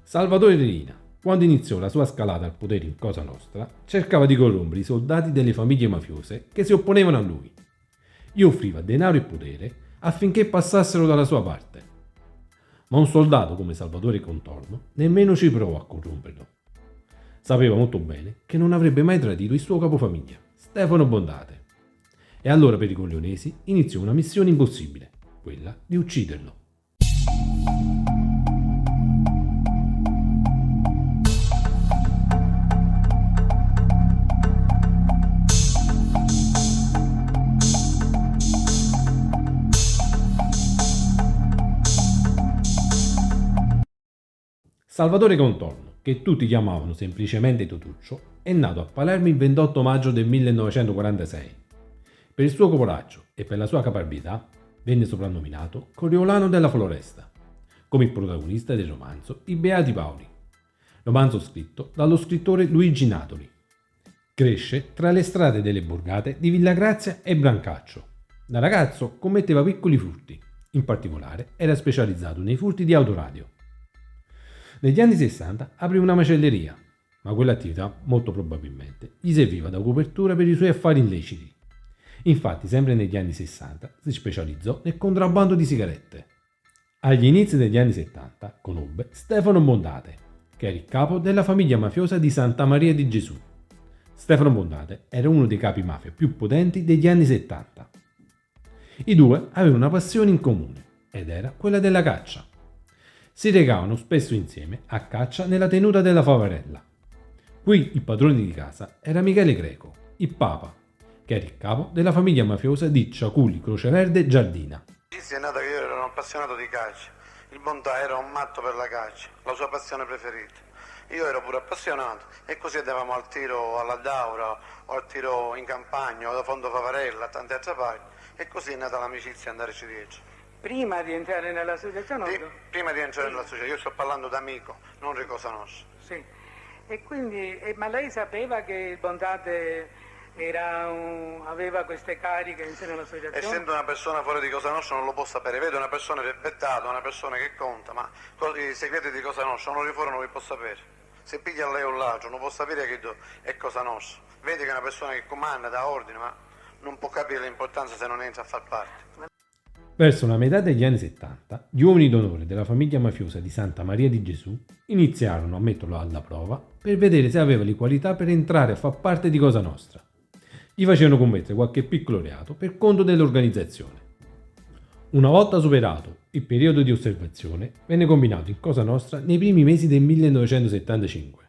Salvatore Riina, quando iniziò la sua scalata al potere in Cosa Nostra, cercava di corrompere i soldati delle famiglie mafiose che si opponevano a lui. Gli offriva denaro e potere affinché passassero dalla sua parte. Ma un soldato come Salvatore Contorno nemmeno ci provò a corromperlo. Sapeva molto bene che non avrebbe mai tradito il suo capofamiglia, Stefano Bondate. E allora per i corleonesi iniziò una missione impossibile, quella di ucciderlo. Salvatore Contorno, che tutti chiamavano semplicemente Totuccio, è nato a Palermo il 28 maggio del 1946. Per il suo coraggio e per la sua caparbietà venne soprannominato Coriolano della Floresta, come il protagonista del romanzo I Beati Paoli, romanzo scritto dallo scrittore Luigi Natoli. Cresce tra le strade delle borgate di Villagrazia e Brancaccio. Da ragazzo commetteva piccoli furti, in particolare era specializzato nei furti di autoradio. Negli anni 60 aprì una macelleria, ma quell'attività molto probabilmente gli serviva da copertura per i suoi affari illeciti. Infatti, sempre negli anni 60 si specializzò nel contrabbando di sigarette. Agli inizi degli anni 70 conobbe Stefano Bondate, che era il capo della famiglia mafiosa di Santa Maria di Gesù. Stefano Bondate era uno dei capi mafia più potenti degli anni 70. I due avevano una passione in comune, ed era quella della caccia. Si recavano spesso insieme a caccia nella tenuta della Favarella. Qui il padrone di casa era Michele Greco, il Papa, che era il capo della famiglia mafiosa di Ciaculli Croceverde Giardina. È nata che io ero un appassionato di calcio, il Bontà era un matto per la calcio, la sua passione preferita. Io ero pure appassionato e così andavamo al tiro alla Daura o al tiro in campagna o da Fondo Favarella a tante altre parti e così è nata l'amicizia andarci dietro. Prima di entrare nell'associazione? Prima di entrare nell'associazione, io sto parlando d'amico, non di Cosa Nostra. Sì, e quindi, ma lei sapeva che il Bondate aveva queste cariche insieme all'associazione? Essendo una persona fuori di Cosa Nostra non lo può sapere, vedo una persona rispettata, una persona che conta, ma i segreti di Cosa Nostra non li fuori non li può sapere. Se piglia lei un ladro non può sapere che è Cosa Nostra. Vede che è una persona che comanda, dà ordine, ma non può capire l'importanza se non entra a far parte. Verso la metà degli anni 70, gli uomini d'onore della famiglia mafiosa di Santa Maria di Gesù iniziarono a metterlo alla prova per vedere se aveva le qualità per entrare a far parte di Cosa Nostra. Gli facevano commettere qualche piccolo reato per conto dell'organizzazione. Una volta superato il periodo di osservazione, venne combinato in Cosa Nostra nei primi mesi del 1975.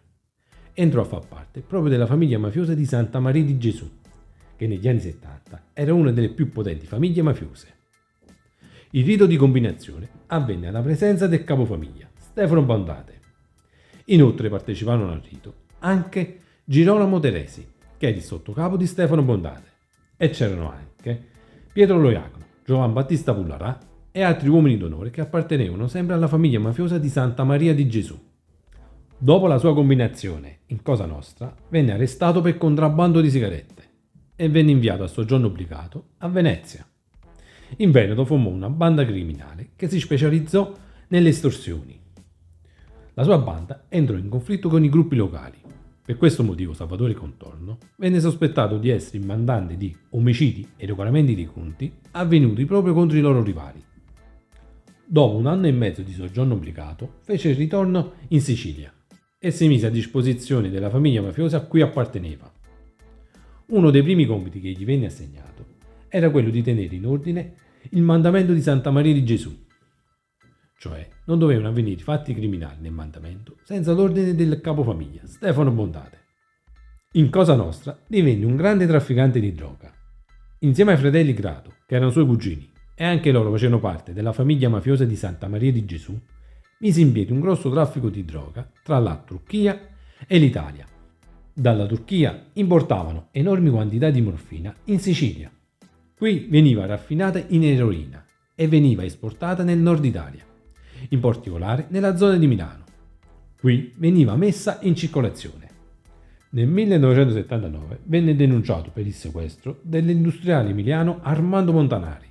Entrò a far parte proprio della famiglia mafiosa di Santa Maria di Gesù, che negli anni 70 era una delle più potenti famiglie mafiose. Il rito di combinazione avvenne alla presenza del capofamiglia, Stefano Bondate. Inoltre parteciparono al rito anche Girolamo Teresi, che era il sottocapo di Stefano Bondate, e c'erano anche Pietro Loiacono, Giovan Battista Pullarà e altri uomini d'onore che appartenevano sempre alla famiglia mafiosa di Santa Maria di Gesù. Dopo la sua combinazione in Cosa Nostra, venne arrestato per contrabbando di sigarette e venne inviato a soggiorno obbligato a Venezia. In Veneto formò una banda criminale che si specializzò nelle estorsioni. La sua banda entrò in conflitto con i gruppi locali. Per questo motivo Salvatore Contorno venne sospettato di essere il mandante di omicidi e regolamenti di conti avvenuti proprio contro i loro rivali. Dopo un anno e mezzo di soggiorno obbligato, fece il ritorno in Sicilia e si mise a disposizione della famiglia mafiosa a cui apparteneva. Uno dei primi compiti che gli venne assegnato era quello di tenere in ordine il mandamento di Santa Maria di Gesù, cioè non dovevano avvenire fatti criminali nel mandamento senza l'ordine del capofamiglia, Stefano Bondate. In Cosa Nostra divenne un grande trafficante di droga. Insieme ai fratelli Grado, che erano suoi cugini, e anche loro facevano parte della famiglia mafiosa di Santa Maria di Gesù, mise in piedi un grosso traffico di droga tra la Turchia e l'Italia. Dalla Turchia importavano enormi quantità di morfina in Sicilia. Qui veniva raffinata in eroina e veniva esportata nel nord Italia, in particolare nella zona di Milano. Qui veniva messa in circolazione. Nel 1979 venne denunciato per il sequestro dell'industriale emiliano Armando Montanari.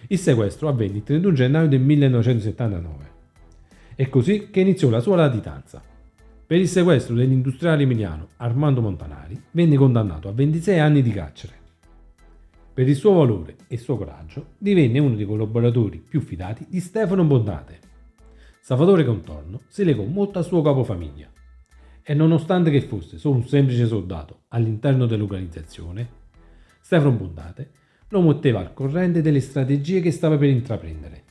Il sequestro avvenne il 31 gennaio del 1979 È così che iniziò la sua latitanza. Per il sequestro dell'industriale emiliano Armando Montanari venne condannato a 26 anni di carcere. Per il suo valore e il suo coraggio divenne uno dei collaboratori più fidati di Stefano Bondate. Salvatore Contorno si legò molto al suo capofamiglia e nonostante che fosse solo un semplice soldato all'interno dell'organizzazione, Stefano Bondate lo metteva al corrente delle strategie che stava per intraprendere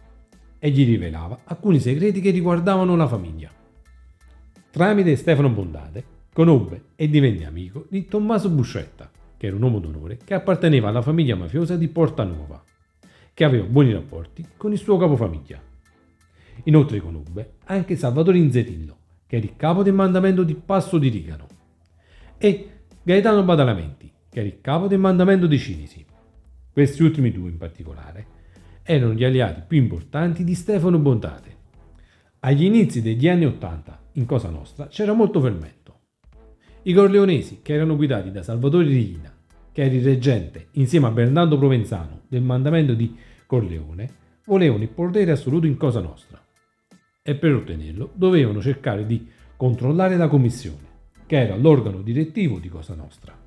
e gli rivelava alcuni segreti che riguardavano la famiglia. Tramite Stefano Bondate conobbe e divenne amico di Tommaso Buscetta, che era un uomo d'onore che apparteneva alla famiglia mafiosa di Portanuova, che aveva buoni rapporti con il suo capofamiglia. Inoltre conobbe anche Salvatore Inzerillo, che era il capo del mandamento di Passo di Rigano, e Gaetano Badalamenti, che era il capo del mandamento di Cinisi. Questi ultimi due in particolare erano gli alleati più importanti di Stefano Bondate. Agli inizi degli anni '80 in Cosa Nostra c'era molto fermento. I Corleonesi, che erano guidati da Salvatore Riina, che era il reggente insieme a Bernardo Provenzano del mandamento di Corleone, volevano il potere assoluto in Cosa Nostra e per ottenerlo dovevano cercare di controllare la commissione, che era l'organo direttivo di Cosa Nostra.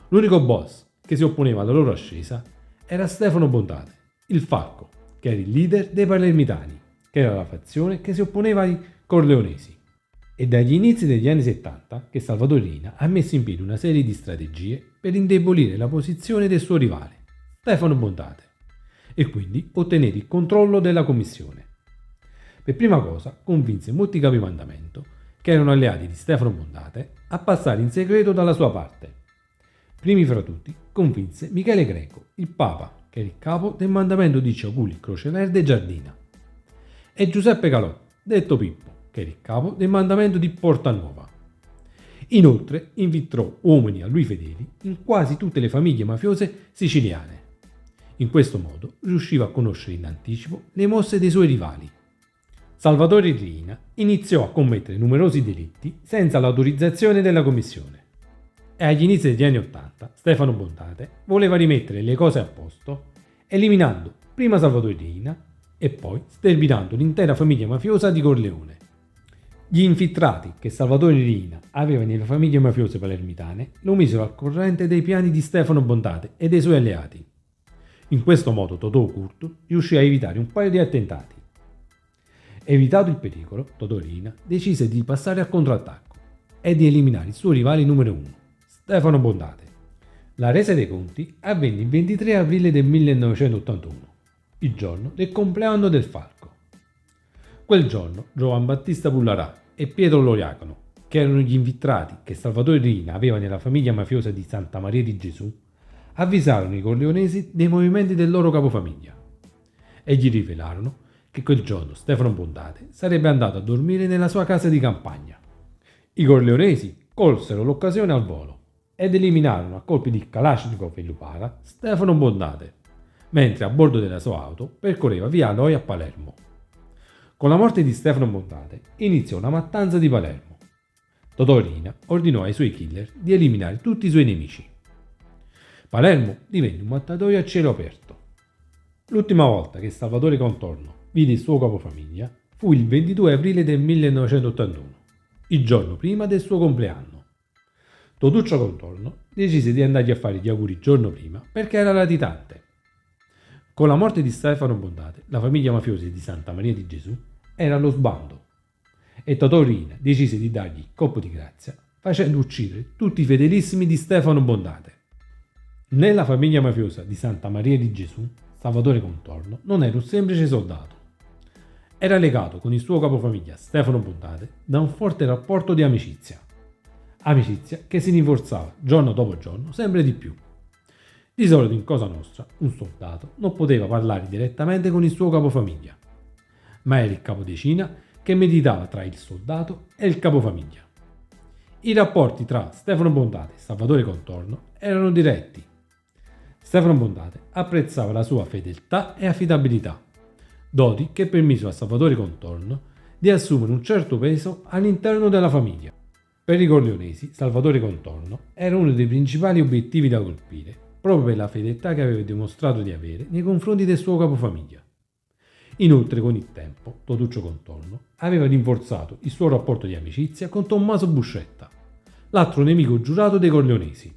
L'unico boss che si opponeva alla loro ascesa era Stefano Bondate, il Falco, che era il leader dei Palermitani, che era la fazione che si opponeva ai Corleonesi. È dagli inizi degli anni '70 che Salvatore Riina ha messo in piedi una serie di strategie per indebolire la posizione del suo rivale, Stefano Bondate, e quindi ottenere il controllo della commissione. Per prima cosa convinse molti capi mandamento, che erano alleati di Stefano Bondate, a passare in segreto dalla sua parte. Primi fra tutti convinse Michele Greco, il Papa, che era il capo del mandamento di Ciaculli, Croceverde e Giardina, e Giuseppe Calò, detto Pippo, che era il capo del mandamento di Portanuova. Inoltre infiltrò uomini a lui fedeli in quasi tutte le famiglie mafiose siciliane. In questo modo riusciva a conoscere in anticipo le mosse dei suoi rivali. Salvatore Riina iniziò a commettere numerosi delitti senza l'autorizzazione della commissione. E agli inizi degli anni '80 Stefano Bondate voleva rimettere le cose a posto, eliminando prima Salvatore Riina e poi sterminando l'intera famiglia mafiosa di Corleone. Gli infiltrati che Salvatore Riina aveva nelle famiglie mafiose palermitane lo misero al corrente dei piani di Stefano Bondate e dei suoi alleati. In questo modo Totò Curto riuscì a evitare un paio di attentati. Evitato il pericolo, Totò Riina decise di passare al contrattacco e di eliminare il suo rivale numero uno, Stefano Bondate. La resa dei conti avvenne il 23 aprile del 1981, il giorno del compleanno del Falco. Quel giorno Giovan Battista Pullarà e Pietro Loriacano, che erano gli infiltrati che Salvatore Riina aveva nella famiglia mafiosa di Santa Maria di Gesù, avvisarono i corleonesi dei movimenti del loro capofamiglia e gli rivelarono che quel giorno Stefano Bondate sarebbe andato a dormire nella sua casa di campagna. I corleonesi colsero l'occasione al volo ed eliminarono a colpi di Kalashnikov e Lupara Stefano Bondate, mentre a bordo della sua auto percorreva via Aloy a Palermo. Con la morte di Stefano Bondate iniziò la mattanza di Palermo. Totò Riina ordinò ai suoi killer di eliminare tutti i suoi nemici. Palermo divenne un mattatoio a cielo aperto. L'ultima volta che Salvatore Contorno vide il suo capofamiglia fu il 22 aprile del 1981, il giorno prima del suo compleanno. Totuccio Contorno decise di andargli a fare gli auguri il giorno prima perché era latitante. Con la morte di Stefano Bondate, la famiglia mafiosa di Santa Maria di Gesù era allo sbando e Totò Riina decise di dargli il colpo di grazia facendo uccidere tutti i fedelissimi di Stefano Bondate. Nella famiglia mafiosa di Santa Maria di Gesù, Salvatore Contorno non era un semplice soldato. Era legato con il suo capofamiglia Stefano Bondate da un forte rapporto di amicizia. Amicizia che si rinforzava giorno dopo giorno sempre di più. Di solito in Cosa Nostra un soldato non poteva parlare direttamente con il suo capofamiglia, ma era il capodecina che meditava tra il soldato e il capofamiglia. I rapporti tra Stefano Bondate e Salvatore Contorno erano diretti. Stefano Bondate apprezzava la sua fedeltà e affidabilità, doti che permisero a Salvatore Contorno di assumere un certo peso all'interno della famiglia. Per i corleonesi Salvatore Contorno era uno dei principali obiettivi da colpire, proprio per la fedeltà che aveva dimostrato di avere nei confronti del suo capofamiglia. Inoltre con il tempo Totuccio Contorno aveva rinforzato il suo rapporto di amicizia con Tommaso Buscetta, l'altro nemico giurato dei Corleonesi.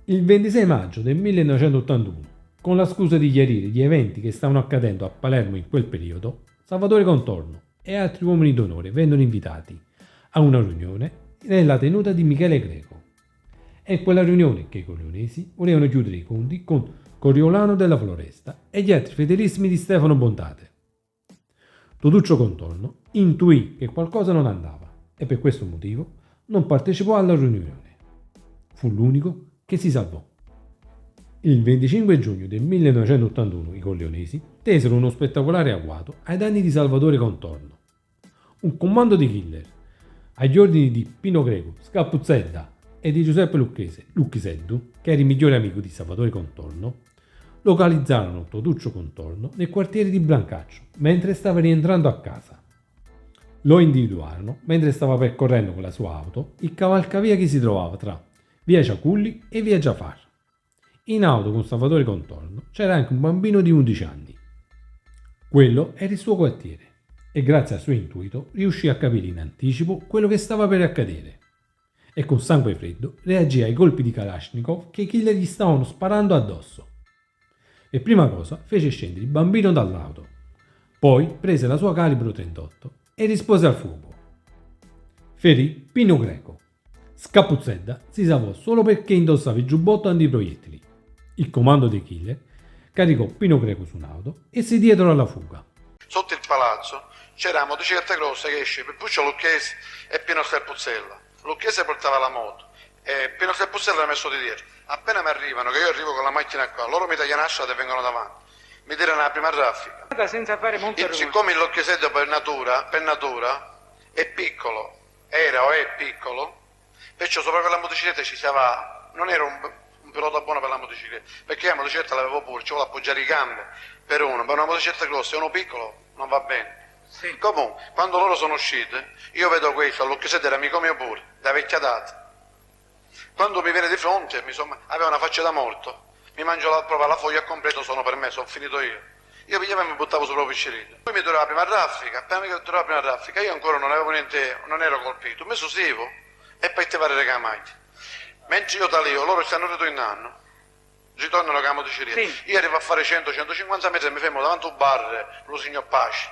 Il 26 maggio del 1981, con la scusa di chiarire gli eventi che stavano accadendo a Palermo in quel periodo, Salvatore Contorno e altri uomini d'onore vennero invitati a una riunione nella tenuta di Michele Greco. È in quella riunione che i Corleonesi volevano chiudere i conti con Coriolano della Floresta e gli altri fedelissimi di Stefano Bontate. Totuccio Contorno intuì che qualcosa non andava e per questo motivo non partecipò alla riunione. Fu l'unico che si salvò. Il 25 giugno del 1981 i Corleonesi tesero uno spettacolare agguato ai danni di Salvatore Contorno. Un comando di killer, agli ordini di Pino Greco, Scapuzzella e di Giuseppe Lucchiseddu, che era il migliore amico di Salvatore Contorno, localizzarono Totuccio Contorno nel quartiere di Brancaccio mentre stava rientrando a casa. Lo individuarono mentre stava percorrendo con la sua auto il cavalcavia che si trovava tra via Ciaculli e via Giafar. In auto con Salvatore Contorno c'era anche un bambino di 11 anni. Quello era il suo quartiere e grazie al suo intuito riuscì a capire in anticipo quello che stava per accadere e con sangue freddo reagì ai colpi di Kalashnikov che i killer gli stavano sparando addosso. Per prima cosa fece scendere il bambino dall'auto, poi prese la sua calibro 38 e rispose al fuoco. Ferì Pino Greco. Scapuzzetta si salvò solo perché indossava il giubbotto antiproiettili. Il comando dei killer caricò Pino Greco su un'auto e si diedero alla fuga. Sotto il palazzo c'era una motocicletta grossa che esce Pippuccio Lucchesi e Pino Scarpuzzella. Lucchesi portava la moto e Pino Scarpuzzella era messo di dietro. Appena mi arrivano, che io arrivo con la macchina qua, loro mi tagliano la strada e vengono davanti. Mi tirano la prima raffica. Senza fare molto rumore. Siccome il Lucchesetto per natura è piccolo, era o è piccolo, perciò sopra per la motocicletta ci stava, non era un pilota buono per la motocicletta, perché la motocicletta l'avevo pure, ci volevo appoggiare i gambe per uno, per una motocicletta grossa e uno piccolo non va bene. Sì. Comunque, quando loro sono usciti, io vedo questo, Lucchesetto era amico mio pure, da vecchia data. Quando mi viene di fronte, aveva una faccia da morto, mi mangio la foglia completa, sono per me, sono finito io. Io pigliavo e mi buttavo sopra il piscirino. Poi mi durava la prima raffica, appena mi durava la prima raffica, io ancora non avevo niente, non ero colpito, mi susivo e poi te fare le camaglie. Mentre io da lì, loro stanno ritornano con la motocicletta. Sì. Io arrivo a fare 100-150 metri e mi fermo davanti a un bar, lo signor Pace.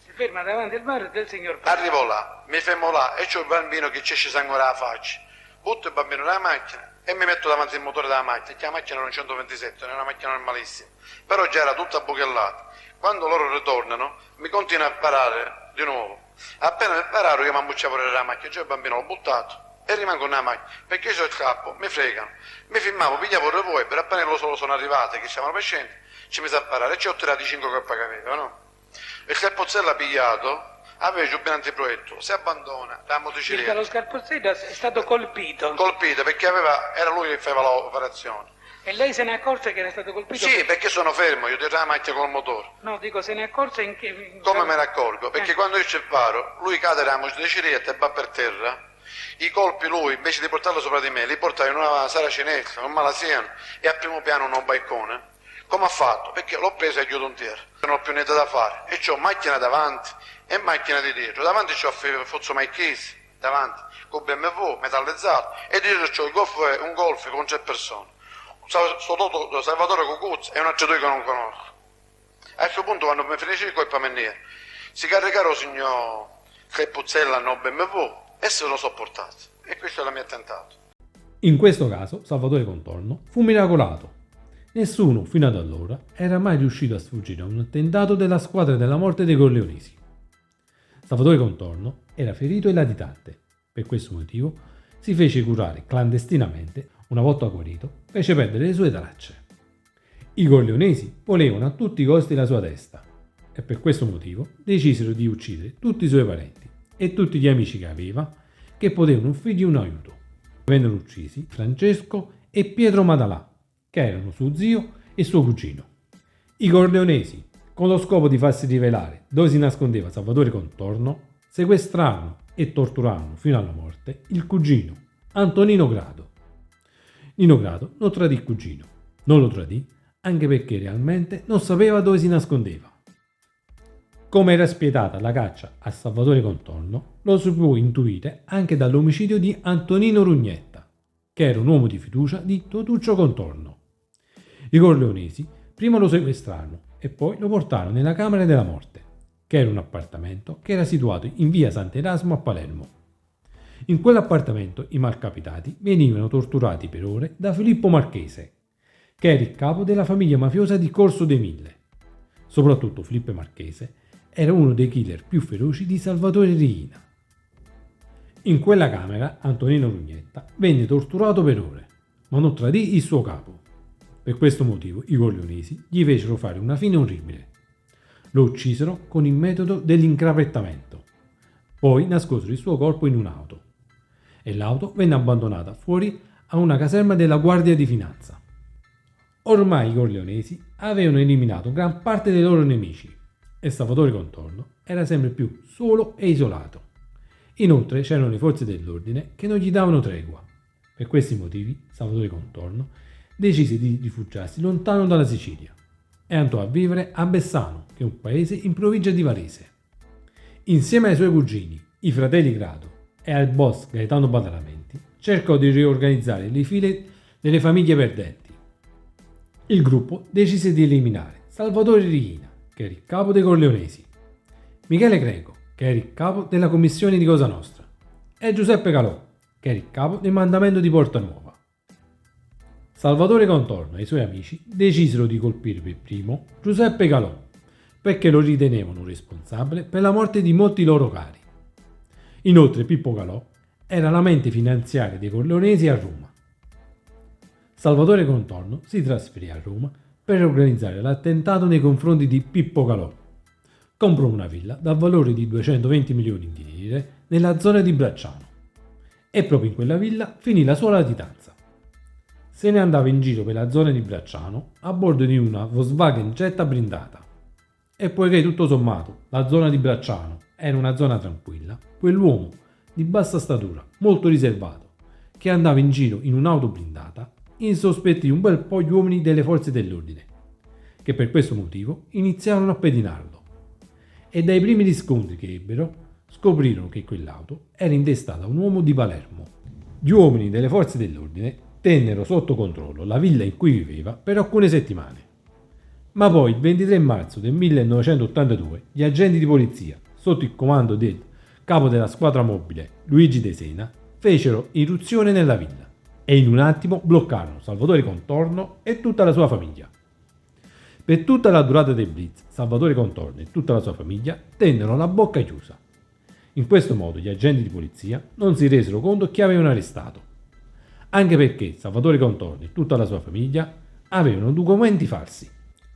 Si ferma davanti al bar del signor Pace. Arrivo là, mi fermo là e c'ho il bambino che ci esce sangue dalla faccia. Butto il bambino nella macchina e mi metto davanti al motore della macchina, che la macchina era un 127, non era una macchina normalissima, però già era tutta buchellata. Quando loro ritornano mi continuano a sparare di nuovo. Appena mi spararono io mi ammucciavo nella macchina, già il bambino l'ho buttato e rimango nella macchina, perché io scappo, mi fregano. Mi filmavo, pigliavo il revolver, appena loro sono arrivati, che stavano per scendere, ci mi sa sparare e ci ho tirato i 5 colpi che aveva, no? Il Scarpozzella pigliato aveva il giubbino antiproiettile, si abbandona la motocicletta. Lo Scarpozzella è stato colpito. Colpito perché era lui che faceva l'operazione. E lei se ne accorse che era stato colpito? Sì, perché sono fermo, io tiro la macchina col motore. No, dico, se ne accorse in che... Come me ne accorgo? Perché quando io ci paro, lui cade nella motocicletta e va per terra. I colpi lui, invece di portarlo sopra di me, li portava in una sala cinese, un malasiano, e a primo piano un balcone. Come ha fatto? Perché l'ho preso e chiudo un tiero. Non ho più niente da fare. E c'ho macchina davanti e macchina di dietro. Davanti c'ho Fozzo Marchesi, davanti, con BMW, metallizzato, e dietro c'ho un golf con 3 persone. Salvatore Cucuzzi e un altro due che non conosco. A questo punto, quando mi finisce il colpo a me, si caricarono il signor Scarpozzella no BMW e se lo sopportato. E questo è il mio attentato. In questo caso Salvatore Contorno fu miracolato. Nessuno fino ad allora era mai riuscito a sfuggire a un attentato della squadra della morte dei Corleonesi. Salvatore Contorno era ferito e latitante. Per questo motivo si fece curare clandestinamente. Una volta guarito, fece perdere le sue tracce. I Corleonesi volevano a tutti i costi la sua testa e per questo motivo decisero di uccidere tutti i suoi parenti e tutti gli amici che aveva che potevano offrirgli un aiuto. Vennero uccisi Francesco e Pietro Madalà, che erano suo zio e suo cugino. I Corleonesi, con lo scopo di farsi rivelare dove si nascondeva Salvatore Contorno, sequestrarono e torturarono fino alla morte il cugino, Antonino Grado. Nino Grado non tradì il cugino, non lo tradì anche perché realmente non sapeva dove si nascondeva. Come era spietata la caccia a Salvatore Contorno, lo si può intuire anche dall'omicidio di Antonino Rugnetta, che era un uomo di fiducia di Totuccio Contorno. I corleonesi prima lo sequestrarono e poi lo portarono nella camera della morte, che era un appartamento che era situato in via Sant'Erasmo a Palermo. In quell'appartamento i malcapitati venivano torturati per ore da Filippo Marchese, che era il capo della famiglia mafiosa di Corso dei Mille. Soprattutto Filippo Marchese era uno dei killer più feroci di Salvatore Riina. In quella camera Antonino Rugnetta venne torturato per ore, ma non tradì il suo capo. Per questo motivo i corleonesi gli fecero fare una fine orribile. Lo uccisero con il metodo dell'incrappettamento. Poi nascosero il suo corpo in un'auto e l'auto venne abbandonata fuori a una caserma della Guardia di Finanza. Ormai i corleonesi avevano eliminato gran parte dei loro nemici e Salvatore Contorno era sempre più solo e isolato. Inoltre c'erano le forze dell'ordine che non gli davano tregua. Per questi motivi Salvatore Contorno decise di rifugiarsi lontano dalla Sicilia e andò a vivere a Bessano, che è un paese in provincia di Varese. Insieme ai suoi cugini, i fratelli Grado e al boss Gaetano Badalamenti, cercò di riorganizzare le file delle famiglie perdenti. Il gruppo decise di eliminare Salvatore Riina, che era il capo dei Corleonesi, Michele Greco, che era il capo della commissione di Cosa Nostra, e Giuseppe Calò, che era il capo del mandamento di Porta Nuova. Salvatore Contorno e i suoi amici decisero di colpire per primo Giuseppe Calò, perché lo ritenevano responsabile per la morte di molti loro cari. Inoltre Pippo Calò era la mente finanziaria dei Corleonesi a Roma. Salvatore Contorno si trasferì a Roma per organizzare l'attentato nei confronti di Pippo Calò. Comprò una villa dal valore di 220 milioni di lire nella zona di Bracciano e proprio in quella villa finì la sua latitanza. Se ne andava in giro per la zona di Bracciano a bordo di una Volkswagen Jetta blindata. E poiché tutto sommato la zona di Bracciano era una zona tranquilla, quell'uomo di bassa statura, molto riservato, che andava in giro in un'auto blindata, insospettì un bel po' gli uomini delle forze dell'ordine, che per questo motivo iniziarono a pedinarlo. E dai primi riscontri che ebbero, scoprirono che quell'auto era intestata a un uomo di Palermo. Gli uomini delle forze dell'ordine tennero sotto controllo la villa in cui viveva per alcune settimane. Ma poi, il 23 marzo del 1982, gli agenti di polizia, sotto il comando del capo della squadra mobile Luigi De Sena, fecero irruzione nella villa e in un attimo bloccarono Salvatore Contorno e tutta la sua famiglia. Per tutta la durata del blitz, Salvatore Contorno e tutta la sua famiglia tennero la bocca chiusa. In questo modo gli agenti di polizia non si resero conto che avevano arrestato, anche perché Salvatore Contorno e tutta la sua famiglia avevano documenti falsi.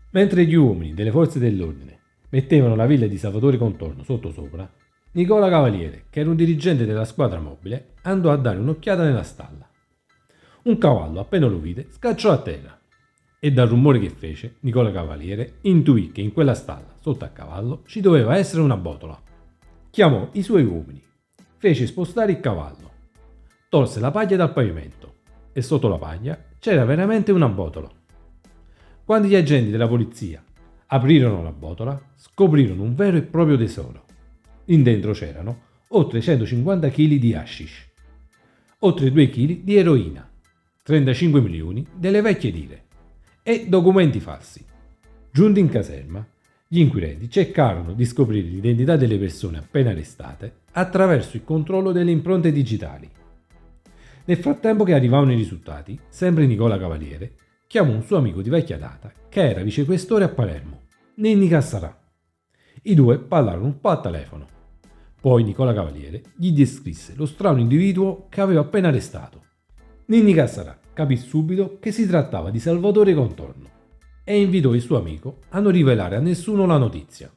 Mentre gli uomini delle forze dell'ordine mettevano la villa di Salvatore Contorno sottosopra, Nicola Cavaliere, che era un dirigente della squadra mobile, andò a dare un'occhiata nella stalla. Un cavallo, appena lo vide, scacciò a terra e dal rumore che fece, Nicola Cavaliere intuì che in quella stalla, sotto al cavallo, ci doveva essere una botola. Chiamò i suoi uomini, fece spostare il cavallo, tolse la paglia dal pavimento e sotto la paglia c'era veramente una botola. Quando gli agenti della polizia aprirono la botola, scoprirono un vero e proprio tesoro. In dentro c'erano oltre 150 kg di hashish, oltre 2 kg di eroina, 35 milioni delle vecchie lire e documenti falsi. Giunti in caserma, gli inquirenti cercarono di scoprire l'identità delle persone appena arrestate attraverso il controllo delle impronte digitali. Nel frattempo che arrivavano i risultati, sempre Nicola Cavaliere chiamò un suo amico di vecchia data che era vicequestore a Palermo, Ninni Cassarà. I due parlarono un po' al telefono. Poi Nicola Cavaliere gli descrisse lo strano individuo che aveva appena arrestato. Ninni Cassarà capì subito che si trattava di Salvatore Contorno e invitò il suo amico a non rivelare a nessuno la notizia.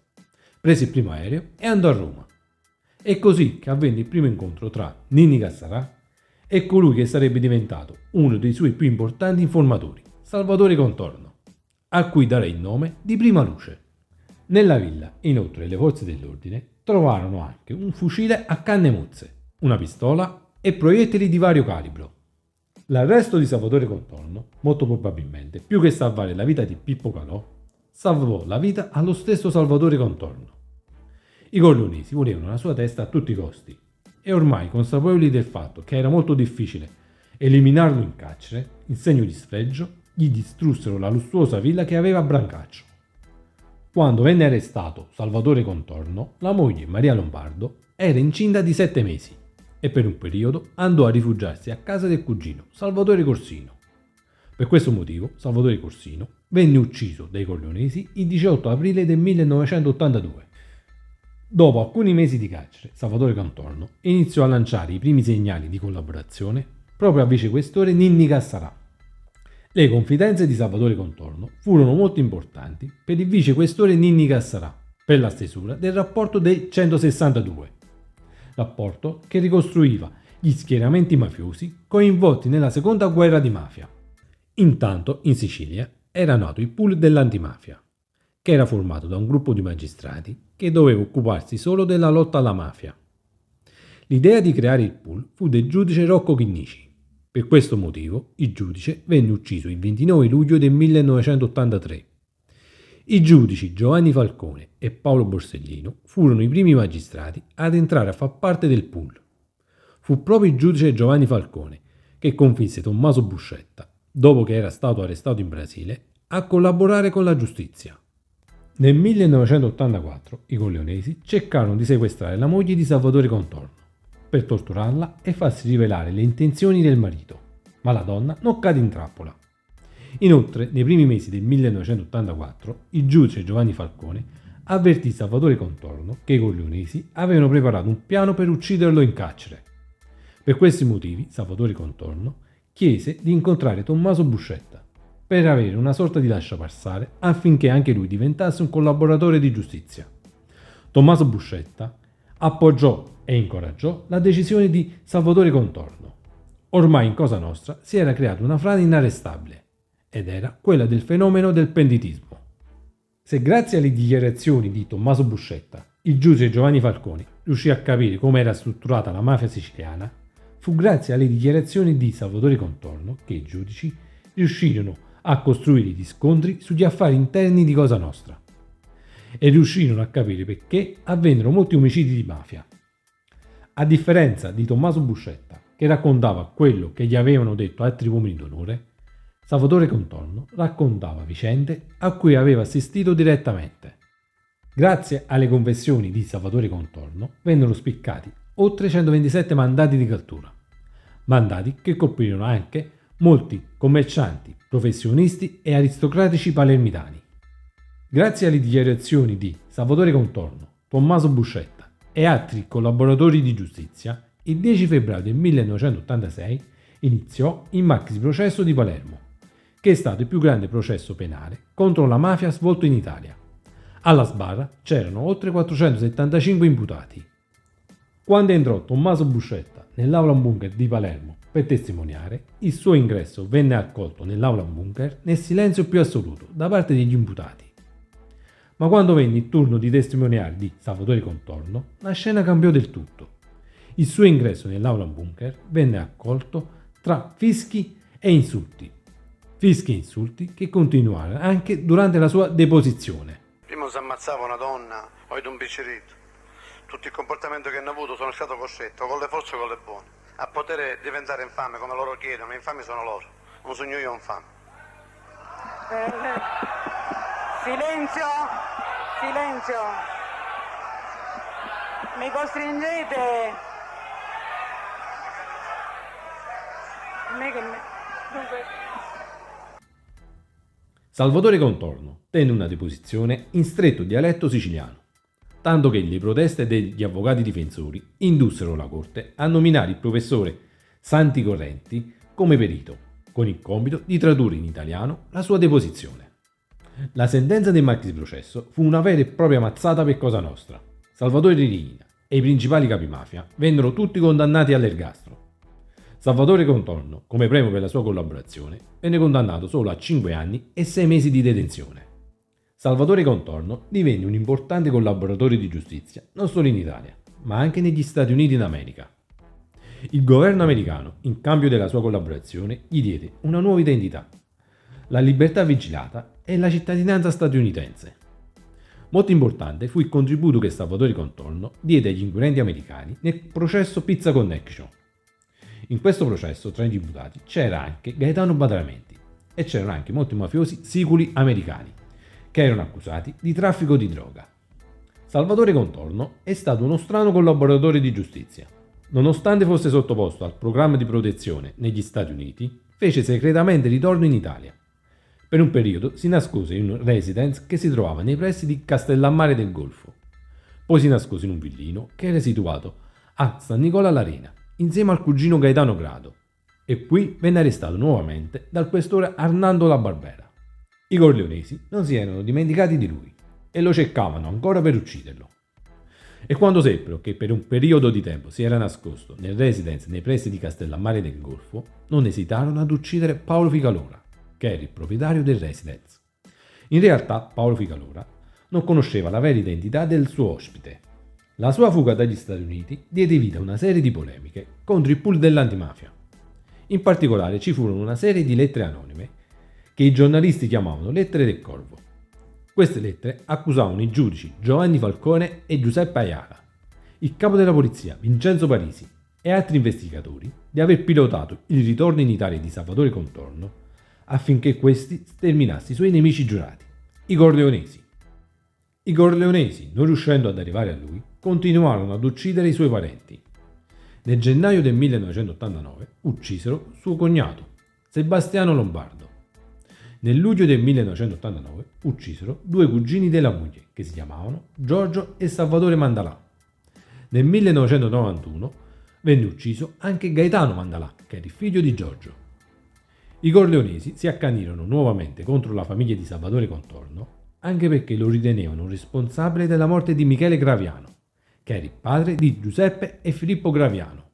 Prese il primo aereo e andò a Roma. È così che avvenne il primo incontro tra Ninni Cassarà e colui che sarebbe diventato uno dei suoi più importanti informatori, Salvatore Contorno, a cui darà il nome di Prima Luce. Nella villa, inoltre, le forze dell'ordine trovarono anche un fucile a canne mozze, una pistola e proiettili di vario calibro. L'arresto di Salvatore Contorno, molto probabilmente, più che salvare la vita di Pippo Calò, salvò la vita allo stesso Salvatore Contorno. I corleonesi volevano la sua testa a tutti i costi e ormai consapevoli del fatto che era molto difficile eliminarlo in carcere, in segno di sfregio, gli distrussero la lussuosa villa che aveva a Brancaccio. Quando venne arrestato Salvatore Contorno, la moglie Maria Lombardo era incinta di 7 mesi e per un periodo andò a rifugiarsi a casa del cugino Salvatore Corsino. Per questo motivo Salvatore Corsino venne ucciso dai corleonesi il 18 aprile del 1982. Dopo alcuni mesi di carcere, Salvatore Contorno iniziò a lanciare i primi segnali di collaborazione proprio al vicequestore Ninni Cassarà. Le confidenze di Salvatore Contorno furono molto importanti per il vicequestore Ninni Cassarà per la stesura del rapporto del 162, rapporto che ricostruiva gli schieramenti mafiosi coinvolti nella seconda guerra di mafia. Intanto in Sicilia era nato il pool dell'antimafia, che era formato da un gruppo di magistrati che doveva occuparsi solo della lotta alla mafia. L'idea di creare il pool fu del giudice Rocco Chinnici. Per questo motivo il giudice venne ucciso il 29 luglio del 1983. I giudici Giovanni Falcone e Paolo Borsellino furono i primi magistrati ad entrare a far parte del pool. Fu proprio il giudice Giovanni Falcone che convinse Tommaso Buscetta, dopo che era stato arrestato in Brasile, a collaborare con la giustizia. Nel 1984 i corleonesi cercarono di sequestrare la moglie di Salvatore Contorno per torturarla e farsi rivelare le intenzioni del marito, ma la donna non cadde in trappola. Inoltre, nei primi mesi del 1984, il giudice Giovanni Falcone avvertì Salvatore Contorno che i corleonesi avevano preparato un piano per ucciderlo in carcere. Per questi motivi, Salvatore Contorno chiese di incontrare Tommaso Buscetta per avere una sorta di lasciapassare affinché anche lui diventasse un collaboratore di giustizia. Tommaso Buscetta appoggiò e incoraggiò la decisione di Salvatore Contorno. Ormai in Cosa Nostra si era creata una frana inarrestabile, ed era quella del fenomeno del penditismo. Se grazie alle dichiarazioni di Tommaso Buscetta il giudice Giovanni Falcone riuscì a capire come era strutturata la mafia siciliana, fu grazie alle dichiarazioni di Salvatore Contorno che i giudici riuscirono a costruire gli scontri sugli affari interni di Cosa Nostra e riuscirono a capire perché avvennero molti omicidi di mafia. A differenza di Tommaso Buscetta, che raccontava quello che gli avevano detto altri uomini d'onore, Salvatore Contorno raccontava vicende a cui aveva assistito direttamente. Grazie alle confessioni di Salvatore Contorno vennero spiccati oltre 127 mandati di cattura, mandati che colpirono anche molti commercianti, professionisti e aristocratici palermitani. Grazie alle dichiarazioni di Salvatore Contorno, Tommaso Buscetta e altri collaboratori di giustizia, il 10 febbraio del 1986 iniziò il maxi processo di Palermo, che è stato il più grande processo penale contro la mafia svolto in Italia. Alla sbarra c'erano oltre 475 imputati. Quando entrò Tommaso Buscetta nell'aula bunker di Palermo per testimoniare, il suo ingresso venne accolto nell'aula bunker nel silenzio più assoluto da parte degli imputati. Ma quando venne il turno di testimoniare di Salvatore Contorno, la scena cambiò del tutto. Il suo ingresso nell'aula bunker venne accolto tra fischi e insulti. Fischi e insulti che continuarono anche durante la sua deposizione. Prima si ammazzava una donna, poi un piccerito. Tutto il comportamento che hanno avuto sono stato costretto, con le forze e con le buone, a poter diventare infame come loro chiedono. Infami sono loro, non sono io infame. Silenzio, silenzio. Mi costringete. Dunque. Salvatore Contorno tenne una deposizione in stretto dialetto siciliano, tanto che le proteste degli avvocati difensori indussero la Corte a nominare il professore Santi Correnti come perito, con il compito di tradurre in italiano la sua deposizione. La sentenza del maxi processo fu una vera e propria mazzata per Cosa Nostra. Salvatore Riina e i principali capi mafia vennero tutti condannati all'ergastolo. Salvatore Contorno, come premio per la sua collaborazione, venne condannato solo a 5 anni e 6 mesi di detenzione. Salvatore Contorno divenne un importante collaboratore di giustizia non solo in Italia, ma anche negli Stati Uniti d'America. Il governo americano, in cambio della sua collaborazione, gli diede una nuova identità, la libertà vigilata e la cittadinanza statunitense. Molto importante fu il contributo che Salvatore Contorno diede agli inquirenti americani nel processo Pizza Connection. In questo processo, tra gli imputati, c'era anche Gaetano Badalamenti e c'erano anche molti mafiosi siculi americani che erano accusati di traffico di droga. Salvatore Contorno è stato uno strano collaboratore di giustizia. Nonostante fosse sottoposto al programma di protezione negli Stati Uniti, fece segretamente ritorno in Italia. Per un periodo si nascose in un residence che si trovava nei pressi di Castellammare del Golfo. Poi si nascose in un villino che era situato a San Nicola l'Arena, insieme al cugino Gaetano Grado, e qui venne arrestato nuovamente dal questore Arnaldo La Barbera. I corleonesi non si erano dimenticati di lui e lo cercavano ancora per ucciderlo. E quando seppero che per un periodo di tempo si era nascosto nel residence nei pressi di Castellammare del Golfo, non esitarono ad uccidere Paolo Ficalora, che era il proprietario del residence. In realtà Paolo Ficalora non conosceva la vera identità del suo ospite. La sua fuga dagli Stati Uniti diede vita a una serie di polemiche contro il pool dell'antimafia. In particolare ci furono una serie di lettere anonime che i giornalisti chiamavano lettere del corvo. Queste lettere accusavano i giudici Giovanni Falcone e Giuseppe Aiala, il capo della polizia Vincenzo Parisi e altri investigatori di aver pilotato il ritorno in Italia di Salvatore Contorno affinché questi sterminasse i suoi nemici giurati, i corleonesi. I corleonesi, non riuscendo ad arrivare a lui, continuarono ad uccidere i suoi parenti. Nel gennaio del 1989 uccisero suo cognato, Sebastiano Lombardo. Nel luglio del 1989 uccisero due cugini della moglie che si chiamavano Giorgio e Salvatore Mandalà. Nel 1991 venne ucciso anche Gaetano Mandalà, che era il figlio di Giorgio. I corleonesi si accanirono nuovamente contro la famiglia di Salvatore Contorno anche perché lo ritenevano responsabile della morte di Michele Graviano, che era il padre di Giuseppe e Filippo Graviano,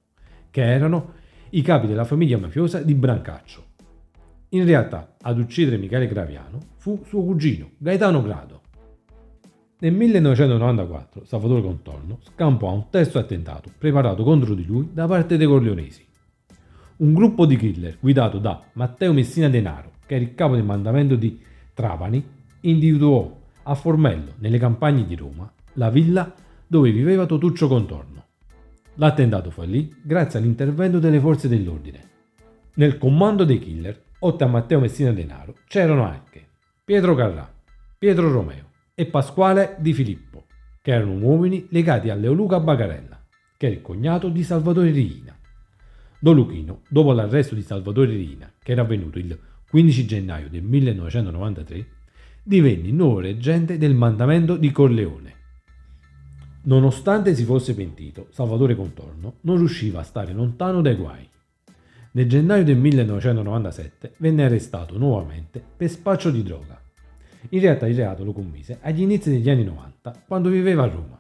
che erano i capi della famiglia mafiosa di Brancaccio. In realtà, ad uccidere Michele Graviano fu suo cugino, Gaetano Grado. Nel 1994 Salvatore Contorno scampò a un terzo attentato preparato contro di lui da parte dei corleonesi. Un gruppo di killer guidato da Matteo Messina Denaro, che era il capo del mandamento di Trapani, individuò a Formello, nelle campagne di Roma, la villa dove viveva Totuccio Contorno. L'attentato fallì grazie all'intervento delle forze dell'ordine. Nel comando dei killer, oltre a Matteo Messina Denaro, c'erano anche Pietro Carrà, Pietro Romeo e Pasquale Di Filippo, che erano uomini legati a Leoluca Bagarella, che era il cognato di Salvatore Riina. Don Luchino, dopo l'arresto di Salvatore Riina, che era avvenuto il 15 gennaio del 1993, divenne il nuovo reggente del mandamento di Corleone. Nonostante si fosse pentito, Salvatore Contorno non riusciva a stare lontano dai guai. Nel gennaio del 1997 venne arrestato nuovamente per spaccio di droga. In realtà il reato lo commise agli inizi degli anni 90, quando viveva a Roma.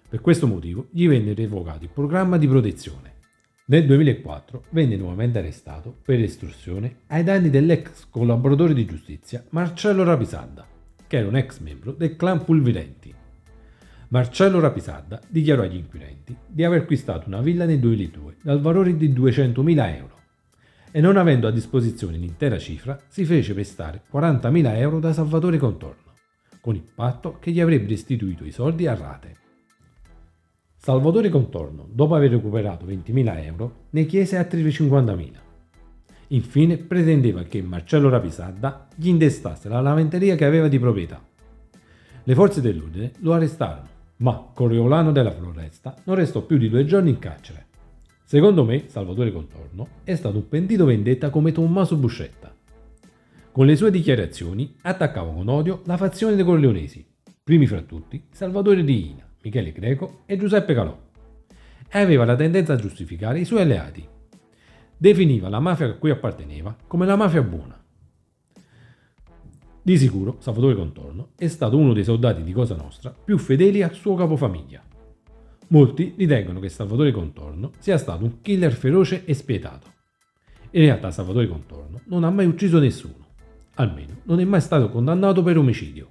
Per questo motivo gli venne revocato il programma di protezione. Nel 2004 venne nuovamente arrestato per estorsione ai danni dell'ex collaboratore di giustizia Marcello Rapisadda, che era un ex membro del clan Pulvirenti. Marcello Rapisadda dichiarò agli inquirenti di aver acquistato una villa nel 2002 dal valore di 200.000 euro e, non avendo a disposizione l'intera cifra, si fece prestare 40.000 euro da Salvatore Contorno, con il patto che gli avrebbe restituito i soldi a rate. Salvatore Contorno, dopo aver recuperato 20.000 euro, ne chiese altri 50.000. Infine pretendeva che Marcello Rapisadda gli intestasse la lavanderia che aveva di proprietà. Le forze dell'ordine lo arrestarono, ma Coriolano della Floresta non restò più di 2 giorni in carcere. Secondo me, Salvatore Contorno è stato un pentito vendetta come Tommaso Buscetta. Con le sue dichiarazioni attaccava con odio la fazione dei corleonesi, primi fra tutti Salvatore Riina, Michele Greco e Giuseppe Calò, e aveva la tendenza a giustificare i suoi alleati. Definiva la mafia a cui apparteneva come la mafia buona. Di sicuro Salvatore Contorno è stato uno dei soldati di Cosa Nostra più fedeli al suo capofamiglia. Molti ritengono che Salvatore Contorno sia stato un killer feroce e spietato. In realtà Salvatore Contorno non ha mai ucciso nessuno, almeno non è mai stato condannato per omicidio.